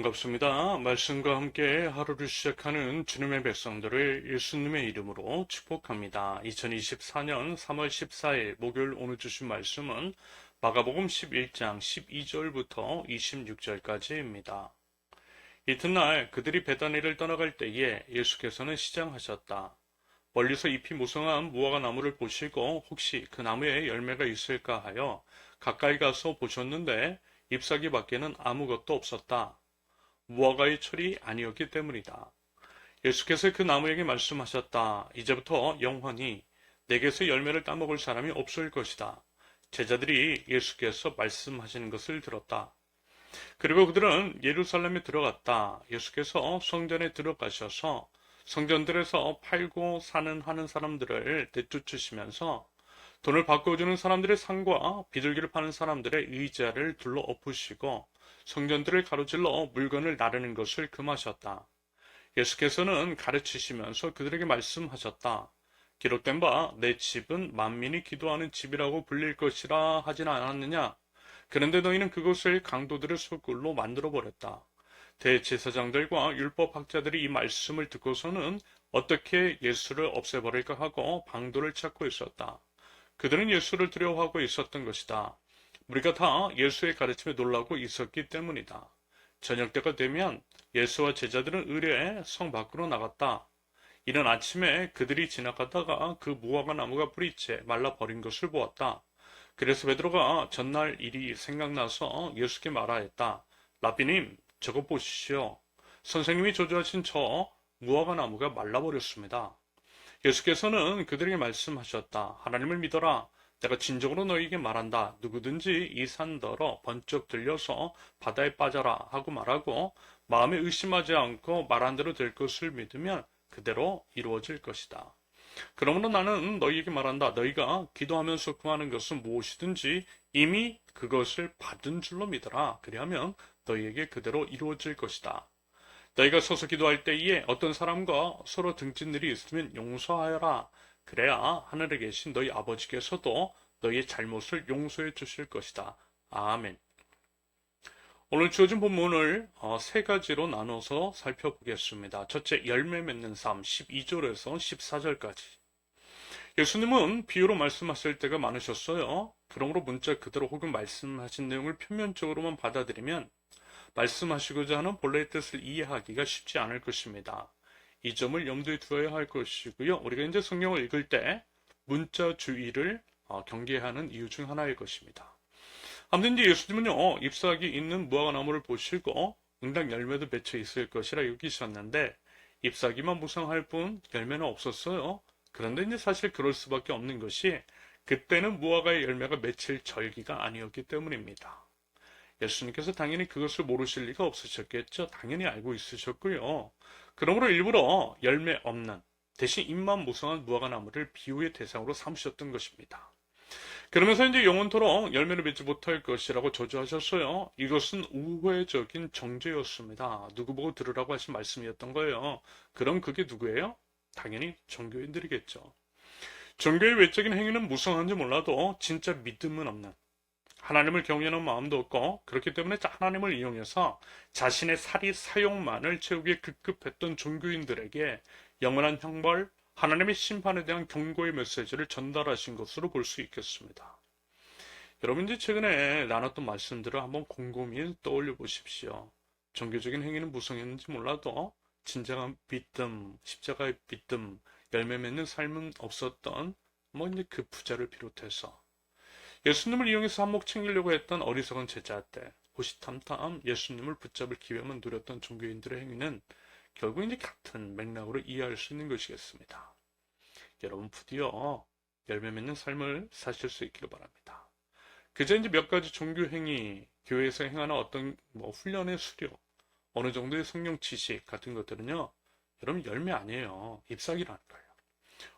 반갑습니다. 말씀과 함께 하루를 시작하는 주님의 백성들을 예수님의 이름으로 축복합니다. 2024년 3월 14일 목요일 오늘 주신 말씀은 마가복음 11장 12절부터 26절까지입니다. 이튿날 그들이 베다니를 떠나갈 때에 예수께서는 시장하셨다. 멀리서 잎이 무성한 무화과 나무를 보시고 혹시 그 나무에 열매가 있을까 하여 가까이 가서 보셨는데 잎사귀 밖에는 아무것도 없었다. 무화과의 철이 아니었기 때문이다. 예수께서 그 나무에게 말씀하셨다. 이제부터 영원히 내게서 열매를 따먹을 사람이 없을 것이다. 제자들이 예수께서 말씀하시는 것을 들었다. 그리고 그들은 예루살렘에 들어갔다. 예수께서 성전에 들어가셔서 성전들에서 팔고 사는 하는 사람들을 내쫓으시면서 돈을 바꿔주는 사람들의 상과 비둘기를 파는 사람들의 의자를 둘러 엎으시고 성전들을 가로질러 물건을 나르는 것을 금하셨다. 예수께서는 가르치시면서 그들에게 말씀하셨다. 기록된 바 내 집은 만민이 기도하는 집이라고 불릴 것이라 하진 않았느냐? 그런데 너희는 그것을 강도들의 소굴로 만들어버렸다. 대제사장들과 율법학자들이 이 말씀을 듣고서는 어떻게 예수를 없애버릴까 하고 방도를 찾고 있었다. 그들은 예수를 두려워하고 있었던 것이다. 우리가 다 예수의 가르침에 놀라고 있었기 때문이다. 저녁 때가 되면 예수와 제자들은 의뢰에 성 밖으로 나갔다. 이른 아침에 그들이 지나가다가 그 무화과 나무가 뿌리째 말라버린 것을 보았다. 그래서 베드로가 전날 일이 생각나서 예수께 말하였다. 라비님, 저것 보시오. 선생님이 조조하신 저 무화과 나무가 말라버렸습니다. 예수께서는 그들에게 말씀하셨다. 하나님을 믿어라. 내가 진정으로 너희에게 말한다. 누구든지 이 산더러 번쩍 들려서 바다에 빠져라 하고 말하고 마음에 의심하지 않고 말한 대로 될 것을 믿으면 그대로 이루어질 것이다. 그러므로 나는 너희에게 말한다. 너희가 기도하면서 구하는 것은 무엇이든지 이미 그것을 받은 줄로 믿어라. 그리하면 너희에게 그대로 이루어질 것이다. 너희가 서서 기도할 때에 어떤 사람과 서로 등진 일이 있으면 용서하여라. 그래야 하늘에 계신 너희 아버지께서도 너희의 잘못을 용서해 주실 것이다. 아멘. 오늘 주어진 본문을 세 가지로 나눠서 살펴보겠습니다. 첫째, 열매 맺는 삶 12절에서 14절까지. 예수님은 비유로 말씀하실 때가 많으셨어요. 그러므로 문자 그대로 혹은 말씀하신 내용을 표면적으로만 받아들이면 말씀하시고자 하는 본래의 뜻을 이해하기가 쉽지 않을 것입니다. 이 점을 염두에 두어야 할 것이고요. 우리가 이제 성경을 읽을 때 문자 주의를 경계하는 이유 중 하나일 것입니다. 아무튼 이제 예수님은요, 잎사귀 있는 무화과 나무를 보시고 응당 열매도 맺혀 있을 것이라 여기셨는데 잎사귀만 무성할 뿐 열매는 없었어요. 그런데 이제 사실 그럴 수밖에 없는 것이 그때는 무화과의 열매가 맺힐 절기가 아니었기 때문입니다. 예수님께서 당연히 그것을 모르실 리가 없으셨겠죠. 당연히 알고 있으셨고요. 그러므로 일부러 열매 없는 대신 잎만 무성한 무화과 나무를 비유의 대상으로 삼으셨던 것입니다. 그러면서 이제 영원토록 열매를 맺지 못할 것이라고 저주하셨어요. 이것은 우회적인 정죄였습니다. 누구 보고 들으라고 하신 말씀이었던 거예요. 그럼 그게 누구예요? 당연히 종교인들이겠죠. 종교의 외적인 행위는 무성한지 몰라도 진짜 믿음은 없는, 하나님을 경외하는 마음도 없고 그렇기 때문에 하나님을 이용해서 자신의 사욕만을 채우기에 급급했던 종교인들에게 영원한 형벌, 하나님의 심판에 대한 경고의 메시지를 전달하신 것으로 볼 수 있겠습니다. 여러분 이제 최근에 나눴던 말씀들을 한번 곰곰이 떠올려 보십시오. 종교적인 행위는 무성했는지 몰라도 진정한 믿음, 십자가의 믿음, 열매 맺는 삶은 없었던 이제 그 부자를 비롯해서 예수님을 이용해서 한몫 챙기려고 했던 어리석은 제자들, 호시탐탐 예수님을 붙잡을 기회만 누렸던 종교인들의 행위는 결국 이제 같은 맥락으로 이해할 수 있는 것이겠습니다. 여러분 부디요 열매 맺는 삶을 사실 수 있기를 바랍니다. 그저 이제 몇 가지 종교 행위, 교회에서 행하는 어떤 훈련의 수료, 어느 정도의 성령 지식 같은 것들은요, 여러분 열매 아니에요. 잎사귀라는 거예요.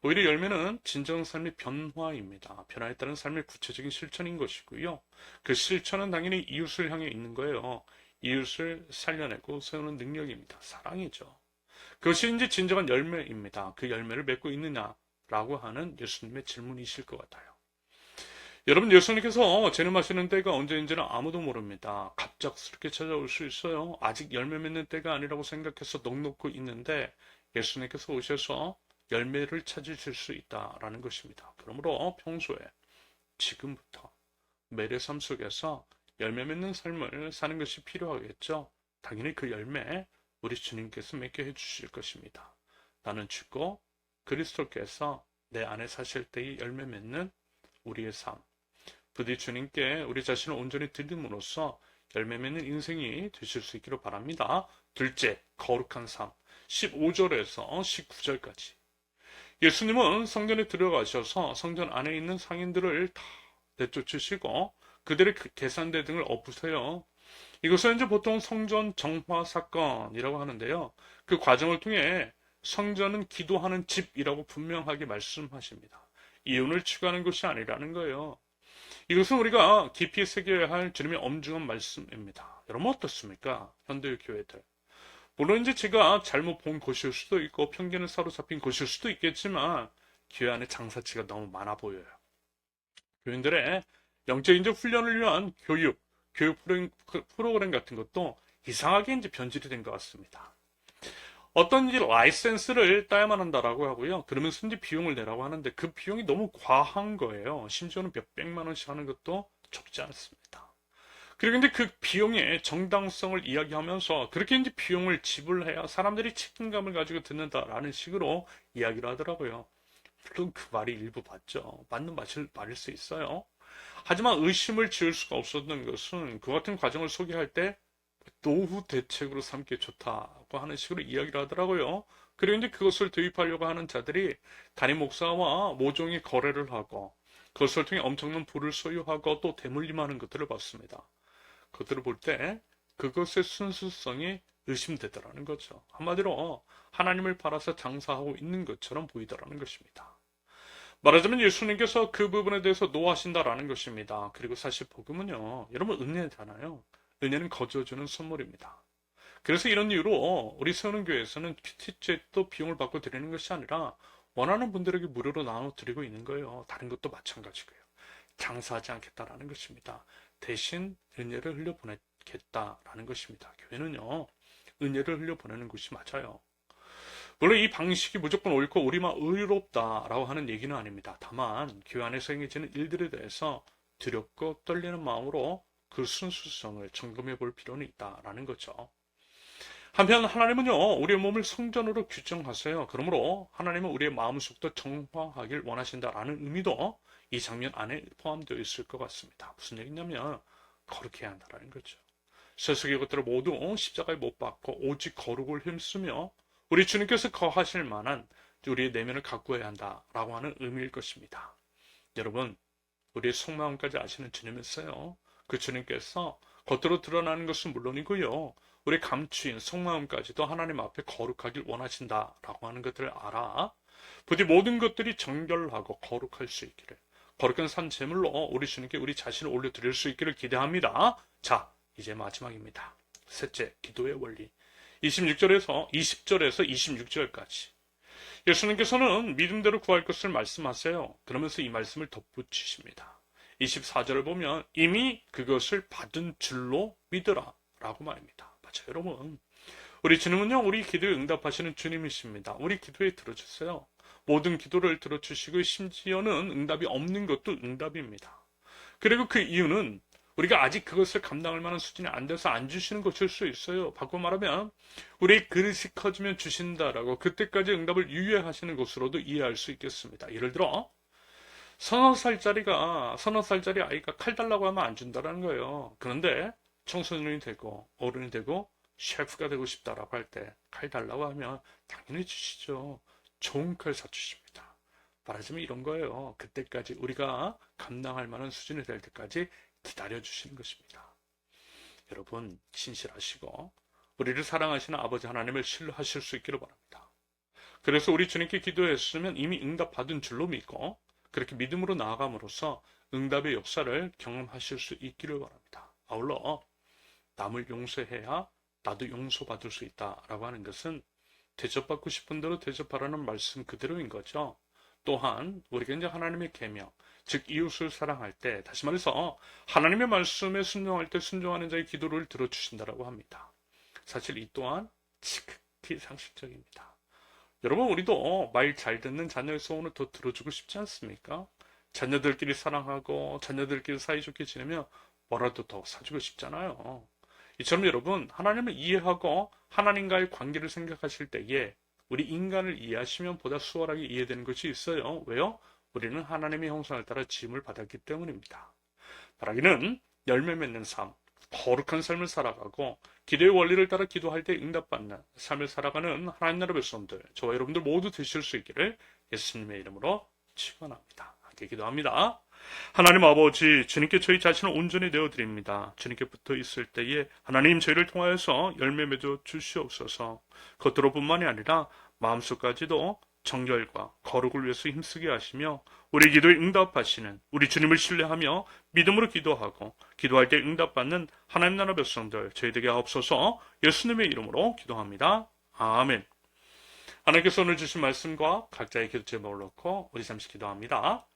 오히려 열매는 진정 삶의 변화입니다. 변화에 따른 삶의 구체적인 실천인 것이고요. 그 실천은 당연히 이웃을 향해 있는 거예요. 이웃을 살려내고 세우는 능력입니다. 사랑이죠. 그것이 이제 진정한 열매입니다. 그 열매를 맺고 있느냐라고 하는 예수님의 질문이실 것 같아요. 여러분, 예수님께서 재림하시는 때가 언제인지는 아무도 모릅니다. 갑작스럽게 찾아올 수 있어요. 아직 열매 맺는 때가 아니라고 생각해서 넋놓고 있는데 예수님께서 오셔서 열매를 찾으실 수 있다라는 것입니다. 그러므로 평소에 지금부터 매일의 삶 속에서 열매 맺는 삶을 사는 것이 필요하겠죠. 당연히 그 열매 우리 주님께서 맺게 해주실 것입니다. 나는 죽고 그리스도께서 내 안에 사실 때의 열매 맺는 우리의 삶, 부디 주님께 우리 자신을 온전히 드림으로써 열매 맺는 인생이 되실 수 있기를 바랍니다. 둘째, 거룩한 삶. 15절에서 19절까지. 예수님은 성전에 들어가셔서 성전 안에 있는 상인들을 다 내쫓으시고 그들의 계산대 등을 엎으세요. 이것은 이제 보통 성전 정화 사건이라고 하는데요. 그 과정을 통해 성전은 기도하는 집이라고 분명하게 말씀하십니다. 이윤을 추구하는 것이 아니라는 거예요. 이것은 우리가 깊이 새겨야 할 주님의 엄중한 말씀입니다. 여러분 어떻습니까? 현대의 교회들. 물론 이제 제가 잘못 본 것일 수도 있고 편견에 사로잡힌 것일 수도 있겠지만 교회 안에 장사치가 너무 많아 보여요. 교인들의 영적 인재 훈련을 위한 교육 프로그램 같은 것도 이상하게 이제 변질이 된 것 같습니다. 어떤 이제 라이센스를 따야만 한다라고 하고요. 그러면서 이제 비용을 내라고 하는데 그 비용이 너무 과한 거예요. 심지어는 몇백만 원씩 하는 것도 적지 않습니다. 그리고 이제 그 비용의 정당성을 이야기하면서 그렇게 이제 비용을 지불해야 사람들이 책임감을 가지고 듣는다라는 식으로 이야기를 하더라고요. 물론 그 말이 일부 맞죠. 맞는 말일 수 있어요. 하지만 의심을 지을 수가 없었던 것은 그 같은 과정을 소개할 때 노후 대책으로 삼기 좋다고 하는 식으로 이야기를 하더라고요. 그리고 이제 그것을 도입하려고 하는 자들이 담임 목사와 모종의 거래를 하고 그것을 통해 엄청난 부를 소유하고 또 대물림하는 것들을 봤습니다. 그들을 볼 때 그것의 순수성이 의심되더라는 거죠. 한마디로 하나님을 팔아서 장사하고 있는 것처럼 보이더라는 것입니다. 말하자면 예수님께서 그 부분에 대해서 노하신다라는 것입니다. 그리고 사실 복음은요, 여러분 은혜잖아요. 은혜는 거저주는 선물입니다. 그래서 이런 이유로 우리 세우는교회에서는 큐티챗도 비용을 받고 드리는 것이 아니라 원하는 분들에게 무료로 나눠 드리고 있는 거예요. 다른 것도 마찬가지고요. 장사하지 않겠다라는 것입니다. 대신 은혜를 흘려보내겠다라는 것입니다. 교회는요, 은혜를 흘려보내는 것이 맞아요. 물론 이 방식이 무조건 옳고 우리만 의롭다라고 하는 얘기는 아닙니다. 다만 교회 안에서 행해지는 일들에 대해서 두렵고 떨리는 마음으로 그 순수성을 점검해 볼 필요는 있다라는 거죠. 한편 하나님은요, 우리의 몸을 성전으로 규정하세요. 그러므로 하나님은 우리의 마음속도 정화하길 원하신다라는 의미도 이 장면 안에 포함되어 있을 것 같습니다. 무슨 얘기냐면 거룩해야 한다라는 거죠. 세속의 것들을 모두 십자가에 못 박고 오직 거룩을 힘쓰며 우리 주님께서 거하실 만한 우리의 내면을 가꾸어야 한다라고 하는 의미일 것입니다. 여러분, 우리의 속마음까지 아시는 주님이세요. 그 주님께서 겉으로 드러나는 것은 물론이고요. 우리 감추인 속마음까지도 하나님 앞에 거룩하길 원하신다라고 하는 것들을 알아. 부디 모든 것들이 정결하고 거룩할 수 있기를. 거룩한 산 제물로 우리 주님께 우리 자신을 올려드릴 수 있기를 기대합니다. 자, 이제 마지막입니다. 셋째, 기도의 원리. 20절에서 26절까지. 예수님께서는 믿음대로 구할 것을 말씀하세요. 그러면서 이 말씀을 덧붙이십니다. 24절을 보면 이미 그것을 받은 줄로 믿으라 라고 말입니다. 맞아요, 여러분. 우리 주님은요, 우리 기도에 응답하시는 주님이십니다. 우리 기도에 들어주세요. 모든 기도를 들어주시고 심지어는 응답이 없는 것도 응답입니다. 그리고 그 이유는 우리가 아직 그것을 감당할 만한 수준이 안 돼서 안 주시는 것일 수 있어요. 바꿔 말하면 우리 그릇이 커지면 주신다라고 그때까지 응답을 유예하시는 것으로도 이해할 수 있겠습니다. 예를 들어 서너 살짜리 아이가 칼 달라고 하면 안 준다라는 거예요. 그런데 청소년이 되고 어른이 되고 셰프가 되고 싶다라고 할 때 칼 달라고 하면 당연히 주시죠. 좋은 칼 사주십니다. 말하자면 이런 거예요. 그때까지 우리가 감당할 만한 수준이 될 때까지 기다려주시는 것입니다. 여러분, 신실하시고 우리를 사랑하시는 아버지 하나님을 신뢰하실 수 있기를 바랍니다. 그래서 우리 주님께 기도했으면 이미 응답받은 줄로 믿고 그렇게 믿음으로 나아감으로써 응답의 역사를 경험하실 수 있기를 바랍니다. 아울러 남을 용서해야 나도 용서받을 수 있다라고 하는 것은 대접받고 싶은 대로 대접하라는 말씀 그대로인 거죠. 또한 우리가 이제 하나님의 계명, 즉 이웃을 사랑할 때, 다시 말해서 하나님의 말씀에 순종할 때 순종하는 자의 기도를 들어주신다라고 합니다. 사실 이 또한 지극히 상식적입니다. 여러분, 우리도 말 잘 듣는 자녀의 소원을 더 들어주고 싶지 않습니까? 자녀들끼리 사랑하고 자녀들끼리 사이좋게 지내면 뭐라도 더 사주고 싶잖아요. 이처럼 여러분, 하나님을 이해하고 하나님과의 관계를 생각하실 때에 우리 인간을 이해하시면 보다 수월하게 이해되는 것이 있어요. 왜요? 우리는 하나님의 형상을 따라 지음을 받았기 때문입니다. 바라기는 열매 맺는 삶, 거룩한 삶을 살아가고 기도의 원리를 따라 기도할 때 응답받는 삶을 살아가는 하나님 나라 백성들, 저와 여러분들 모두 되실 수 있기를 예수님의 이름으로 축원합니다. 함께 기도합니다. 하나님 아버지, 주님께 저희 자신을 온전히 내어드립니다. 주님께 붙어 있을 때에 하나님 저희를 통하여서 열매 맺어 주시옵소서. 겉으로뿐만이 아니라 마음속까지도 정결과 거룩을 위해서 힘쓰게 하시며 우리 기도에 응답하시는 우리 주님을 신뢰하며 믿음으로 기도하고 기도할 때 응답받는 하나님 나라 백성들 저희에게 하옵소서. 예수님의 이름으로 기도합니다. 아멘. 하나님께서 오늘 주신 말씀과 각자의 기도 제목을 놓고 우리 잠시 기도합니다.